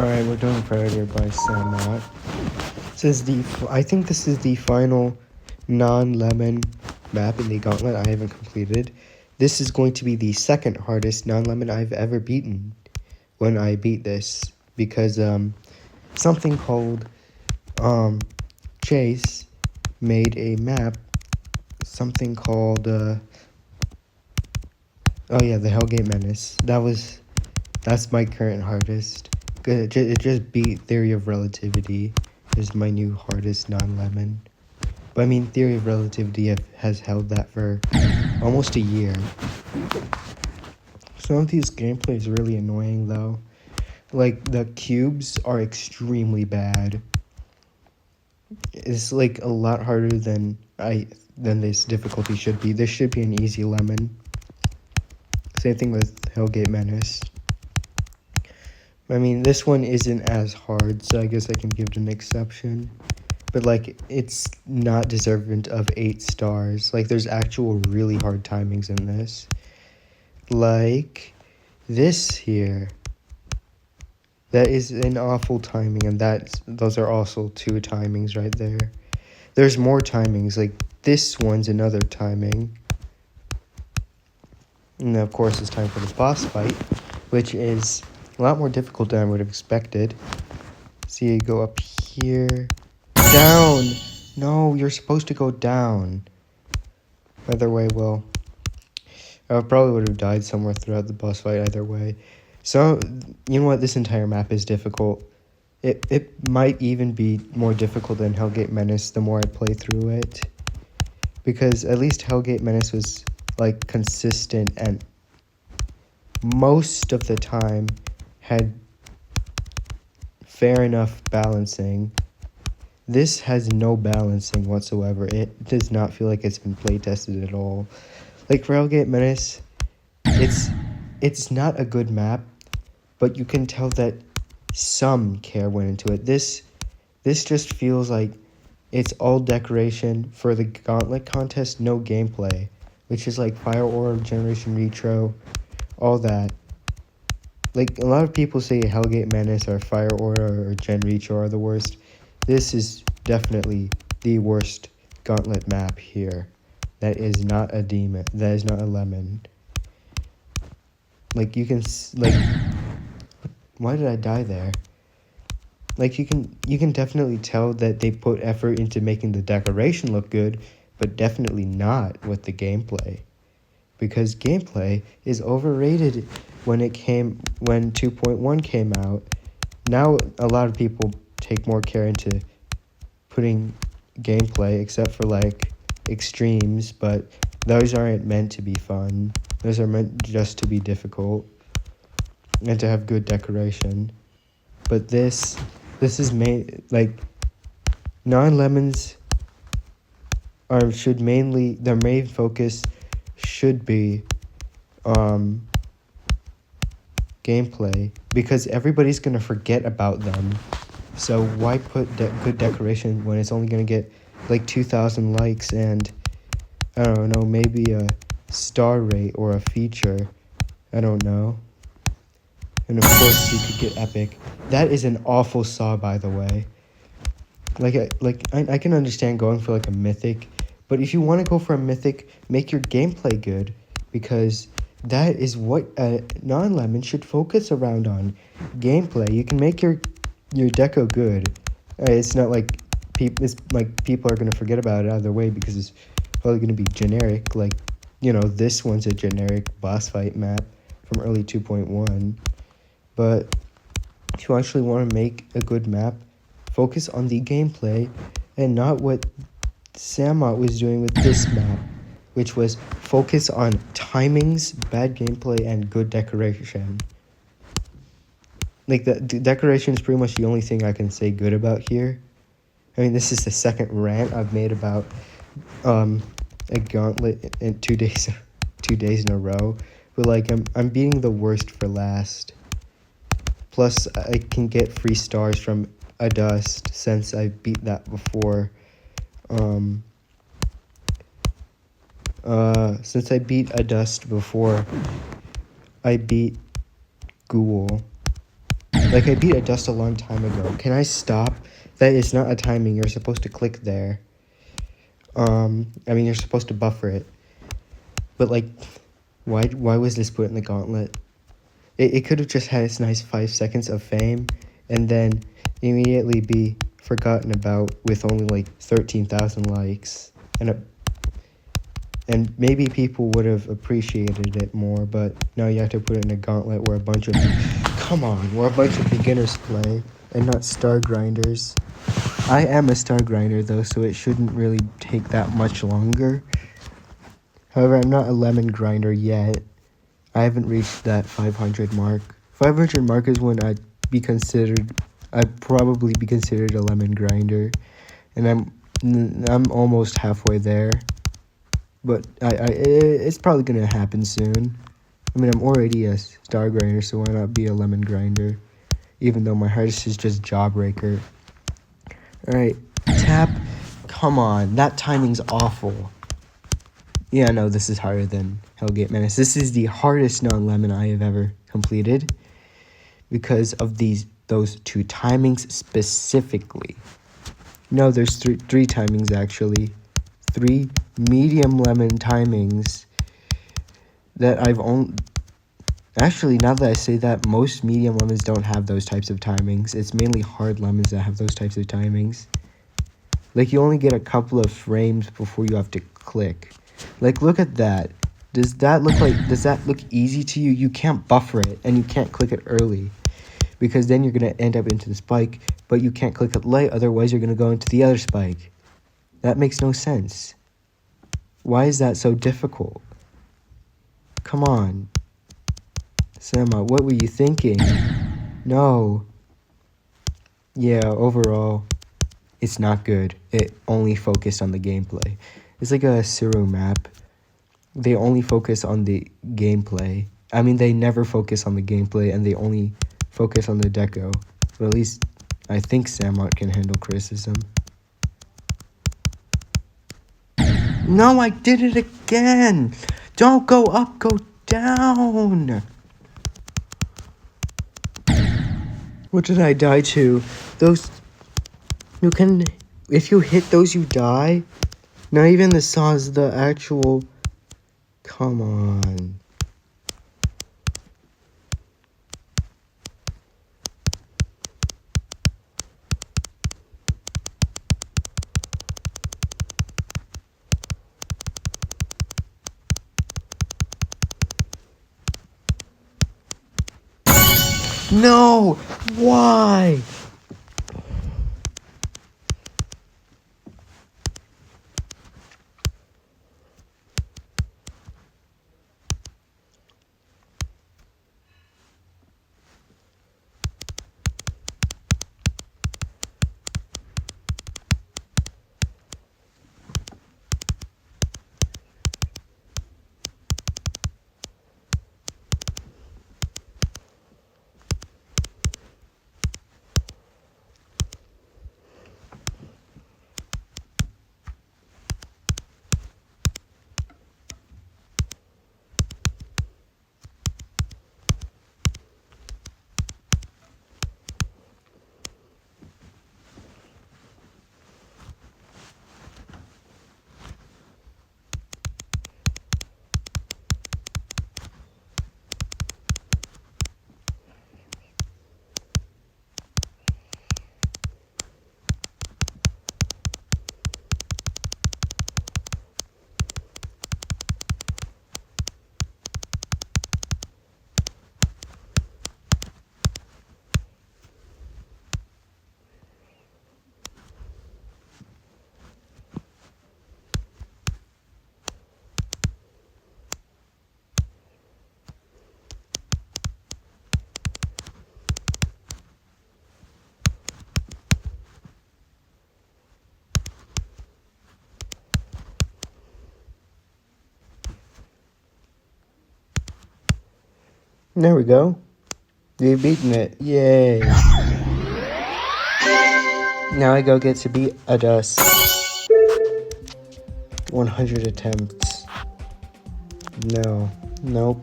Alright, we're doing Predator by sahmot. I think this is the final non-lemon map in the gauntlet I haven't completed. This is going to be the second hardest non-lemon I've ever beaten when I beat this. Because, something called, Chase made a map. Something called, oh yeah, the Hellgate Menace. That's my current hardest. It just beat Theory of Relativity is my new hardest non-lemon. But I mean, Theory of Relativity has held that for almost a year. Some of these gameplay is really annoying though. Like, the cubes are extremely bad. It's like a lot harder than this difficulty should be. This should be an easy lemon. Same thing with Hellgate Menace. I mean, this one isn't as hard, so I guess I can give it an exception. But, like, it's not deserving of 8 stars. Like, there's actual really hard timings in this. Like, this here. That is an awful timing, and those are also 2 timings right there. There's more timings, like, this one's another timing. And, of course, it's time for the boss fight, which is a lot more difficult than I would have expected. See, you go up here. Down! No, you're supposed to go down. Either way, well, I probably would have died somewhere throughout the boss fight either way. So, you know what? This entire map is difficult. It might even be more difficult than Hellgate Menace the more I play through it. Because at least Hellgate Menace was, like, consistent and most of the time had fair enough balancing. This has no balancing whatsoever. It does not feel like it's been play tested at all. Like, for Hellgate Menace, it's not a good map, but you can tell that some care went into it. This just feels like it's all decoration for the gauntlet contest, no gameplay, which is like Fire Aura, Generation Retro, all that. Like, a lot of people say Hellgate Menace or Fire Aura or Gen Retro are the worst. This is definitely the worst gauntlet map here. That is not a demon. That is not a lemon. Like, you can, like, why did I die there? Like, you can definitely tell that they put effort into making the decoration look good, but definitely not with the gameplay. Because gameplay is overrated when 2.1 came out. Now a lot of people take more care into putting gameplay, except for like extremes, but those aren't meant to be fun. Those are meant just to be difficult and to have good decoration. But this is made, like, non-lemons should mainly, their main focus should be gameplay, because everybody's going to forget about them. So why put good decoration when it's only going to get like 2,000 likes and, I don't know, maybe a star rate or a feature. I don't know. And of course you could get epic. That is an awful saw, by the way. I can understand going for like a mythic, but if you want to go for a mythic, make your gameplay good, because that is what a non-lemon should focus around on. Gameplay. You can make your deco good. It's not like people are going to forget about it either way, because it's probably going to be generic. Like, you know, this one's a generic boss fight map from early 2.1. But if you actually want to make a good map, focus on the gameplay and not what sahmot was doing with this map, which was focus on timings, bad gameplay, and good decoration. Like, the decoration is pretty much the only thing I can say good about here. I mean, this is the second rant I've made about a gauntlet in 2 days in a row. But like, I'm beating the worst for last. Plus, I can get free stars from a dust since I beat that before. Since I beat a dust before I beat Ghoul. Like, I beat a dust a long time ago. Can I stop? That is not a timing. You're supposed to click there. I mean, you're supposed to buffer it. But, like, why was this put in the gauntlet? It could have just had its nice 5 seconds of fame and then immediately be forgotten about with only, like, 13,000 likes. And maybe people would have appreciated it more, but now you have to put it in a gauntlet where a bunch of... Come on, where a bunch of beginners play and not star grinders. I am a star grinder, though, so it shouldn't really take that much longer. However, I'm not a lemon grinder yet. I haven't reached that 500 mark. 500 mark is when I'd probably be considered a lemon grinder. And I'm almost halfway there. But it's probably going to happen soon. I mean, I'm already a star grinder, so why not be a lemon grinder? Even though my hardest is just Jawbreaker. Alright, tap. Come on, that timing's awful. Yeah, no, this is harder than Hellgate Menace. This is the hardest non-lemon I have ever completed. Because of those two timings specifically. No, there's three timings actually. 3 medium lemon timings that I've only... Actually, now that I say that, most medium lemons don't have those types of timings. It's mainly hard lemons that have those types of timings. Like, you only get a couple of frames before you have to click. Like, look at that. Does that look easy to you? You can't buffer it, and you can't click it early. Because then you're going to end up into the spike, but you can't click it late, otherwise you're going to go into the other spike. That makes no sense. Why is that so difficult? Come on. Sahmot, what were you thinking? No. Yeah, overall, it's not good. It only focused on the gameplay. It's like a Suru map. They only focus on the gameplay. I mean, they never focus on the gameplay, and they only focus on the deco. But at least, I think Sahmot can handle criticism. No, I did it again! Don't go up, go down! What did I die to? Those... You can... If you hit those, you die? Not even the saws, the actual... Come on. No! Why? There we go. We've beaten it. Yay. Now I go get to beat a dust. 100 attempts. No. Nope.